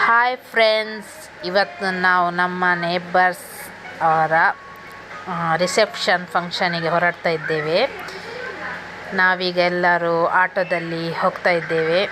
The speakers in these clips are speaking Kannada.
ಹಾಯ್ ಫ್ರೆಂಡ್ಸ್, ಇವತ್ತು ನಾವು ನಮ್ಮ ನೇಬರ್ಸ್ ಅವರ ರಿಸೆಪ್ಷನ್ ಫಂಕ್ಷನಿಗೆ ಹೊರಡ್ತಾ ಇದ್ದೇವೆ. ನಾವೀಗ ಎಲ್ಲರೂ ಆಟೋದಲ್ಲಿ ಹೋಗ್ತಾ ಇದ್ದೇವೆ.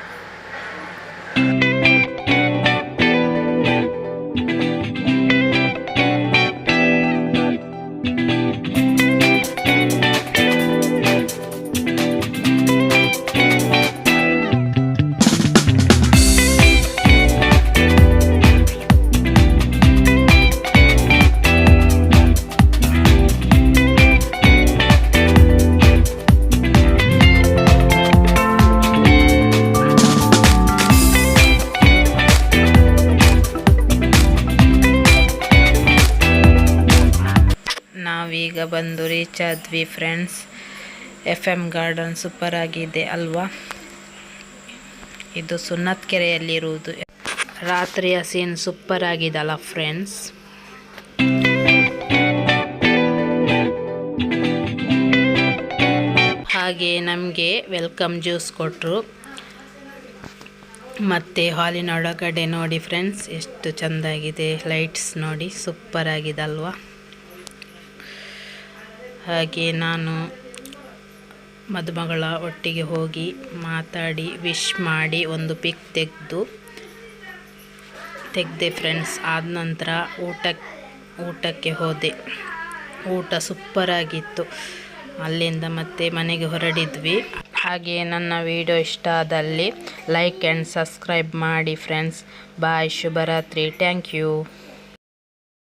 ನಾವೀಗ ಬಂದು ರೀಚ್ ಆದ್ವಿ ಫ್ರೆಂಡ್ಸ್. FM ಗಾರ್ಡನ್ ಸೂಪರ್ ಆಗಿದೆ ಅಲ್ವಾ? ಇದು ಸುನ್ನತ್ ಕೆರೆಯಲ್ಲಿರುವುದು. ರಾತ್ರಿಯ ಸೀನ್ ಸೂಪರ್ ಆಗಿದಲ್ಲ ಫ್ರೆಂಡ್ಸ್. ಹಾಗೆ ನಮಗೆ ವೆಲ್ಕಮ್ ಜ್ಯೂಸ್ ಕೊಟ್ಟರು. ಮತ್ತು ಹಾಲಿನೊಳಗಡೆ ನೋಡಿ ಫ್ರೆಂಡ್ಸ್, ಎಷ್ಟು ಚೆಂದಾಗಿದೆ. ಲೈಟ್ಸ್ ನೋಡಿ, ಸೂಪರ್ ಆಗಿದೆ ಅಲ್ವಾ? ಹಾಗೆ ನಾನು ಮದುಮಗಳ ಒಟ್ಟಿಗೆ ಹೋಗಿ ಮಾತಾಡಿ ವಿಶ್ ಮಾಡಿ ಒಂದು ಪಿಕ್ ತೆಗೆದೆ ಫ್ರೆಂಡ್ಸ್. ಆದ ನಂತರ ಊಟಕ್ಕೆ ಹೋದೆ. ಊಟ ಸೂಪರಾಗಿತ್ತು. ಅಲ್ಲಿಂದ ಮತ್ತೆ ಮನೆಗೆ ಹೊರಡಿದ್ವಿ. ಹಾಗೆ ನನ್ನ ವಿಡಿಯೋ ಇಷ್ಟ ಆದಲ್ಲಿ ಲೈಕ್ ಆ್ಯಂಡ್ ಸಬ್ಸ್ಕ್ರೈಬ್ ಮಾಡಿ ಫ್ರೆಂಡ್ಸ್. ಬಾಯ್, ಶುಭರಾತ್ರಿ. Thank you.